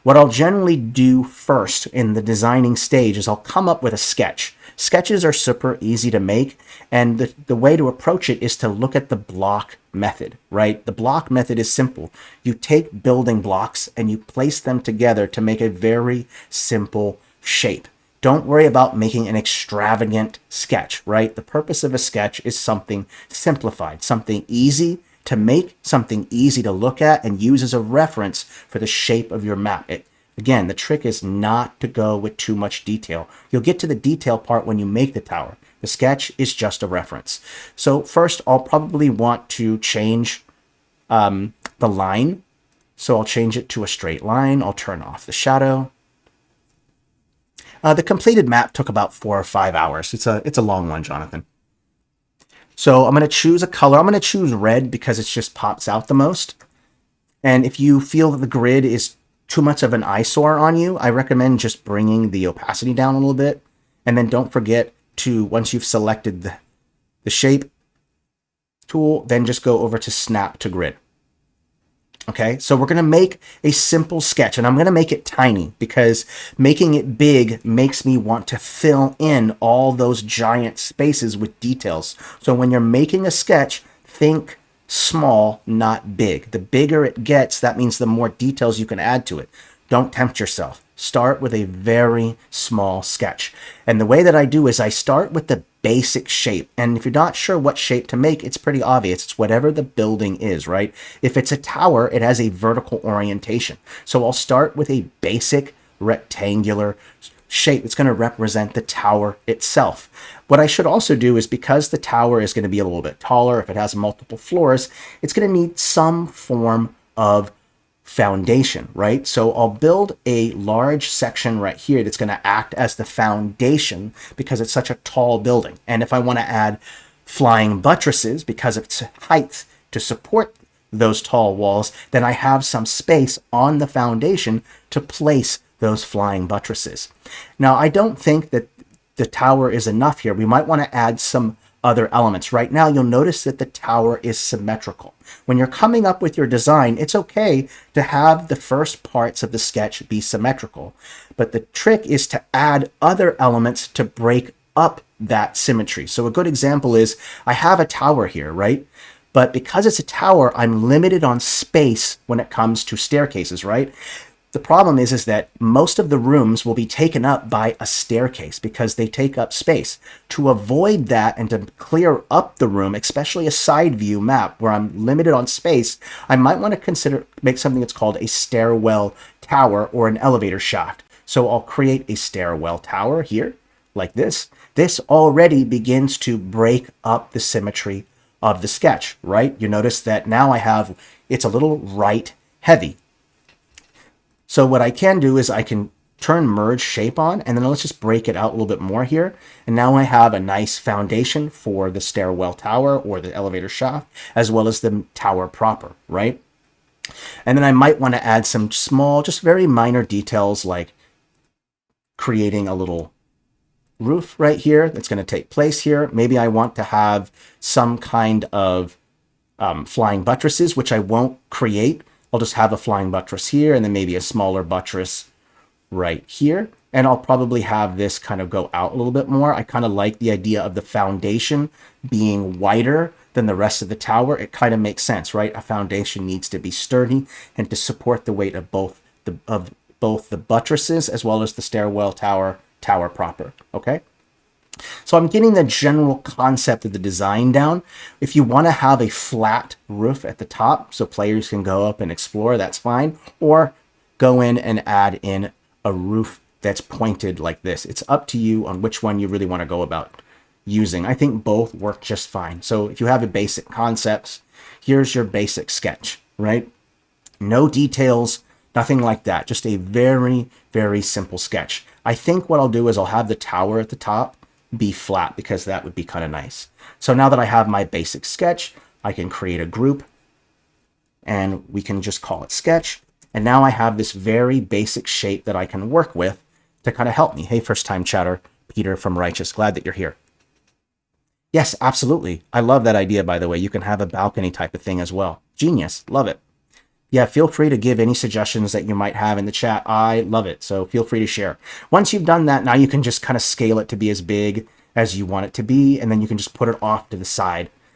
What I'll generally do first in the designing stage is I'll come up with a sketch. Sketches are super easy to make, and the way to approach it is to look at the block method, right? The block method is simple. You take building blocks and you place them together to make a very simple shape. Don't worry about making an extravagant sketch, right? The purpose of a sketch is something simplified, something easy to make, something easy to look at and use as a reference for the shape of your map. Again, the trick is not to go with too much detail. You'll get to the detail part when you make the tower. The sketch is just a reference. So first, I'll probably want to change the line. So I'll change it to a straight line. I'll turn off the shadow. The completed map took about 4 or 5 hours. It's a long one, Jonathan. So I'm going to choose a color. I'm going to choose red because it just pops out the most. And if you feel that the grid is too much of an eyesore on you, I recommend just bringing the opacity down a little bit. And then don't forget to, once you've selected the shape tool, then just go over to snap to grid. Okay, so we're going to make a simple sketch, and I'm going to make it tiny because making it big makes me want to fill in all those giant spaces with details. So when you're making a sketch, think small, not big. The bigger it gets, that means the more details you can add to it. Don't tempt yourself. Start with a very small sketch. And the way that I do is I start with the basic shape. And if you're not sure what shape to make, it's pretty obvious. It's whatever the building is, right? If it's a tower, it has a vertical orientation. So I'll start with a basic rectangular shape. It's going to represent the tower itself. What I should also do is, because the tower is going to be a little bit taller, if it has multiple floors, it's going to need some form of foundation, right? So I'll build a large section right here that's going to act as the foundation because it's such a tall building. And if I want to add flying buttresses because of its height to support those tall walls, then I have some space on the foundation to place those flying buttresses. Now, I don't think that the tower is enough here. We might want to add some other elements. Right now, you'll notice that the tower is symmetrical. When you're coming up with your design, it's okay to have the first parts of the sketch be symmetrical. But the trick is to add other elements to break up that symmetry. So a good example is I have a tower here, right? But because it's a tower, I'm limited on space when it comes to staircases, right? The problem is that most of the rooms will be taken up by a staircase because they take up space. To avoid that and to clear up the room, especially a side view map where I'm limited on space, I might want to make something that's called a stairwell tower or an elevator shaft. So I'll create a stairwell tower here, like this. This already begins to break up the symmetry of the sketch, right? You notice that now it's a little right heavy. So what I can do is I can turn merge shape on, and then let's just break it out a little bit more here. And now I have a nice foundation for the stairwell tower or the elevator shaft, as well as the tower proper, right? And then I might want to add some small, just very minor details like creating a little roof right here that's going to take place here. Maybe I want to have some kind of flying buttresses, which I won't create. I'll just have a flying buttress here and then maybe a smaller buttress right here. And I'll probably have this kind of go out a little bit more. I kind of like the idea of the foundation being wider than the rest of the tower. It kind of makes sense, right? A foundation needs to be sturdy and to support the weight of both the buttresses as well as the stairwell tower proper, okay? So I'm getting the general concept of the design down. If you want to have a flat roof at the top so players can go up and explore, that's fine. Or go in and add in a roof that's pointed like this. It's up to you on which one you really want to go about using. I think both work just fine. So if you have a basic concepts, here's your basic sketch, right? No details, nothing like that. Just a very, very simple sketch. I think what I'll do is I'll have the tower at the top be flat because that would be kind of nice. So now that I have my basic sketch, I can create a group and we can just call it sketch. And now I have this very basic shape that I can work with to kind of help me. Hey, first time chatter, Peter from Righteous. Glad that you're here. Yes, absolutely. I love that idea, by the way. You can have a balcony type of thing as well. Genius. Love it. Yeah, feel free to give any suggestions that you might have in the chat. I love it, so feel free to share. Once you've done that, now you can just kind of scale it to be as big as you want it to be, and then you can just put it off to the side.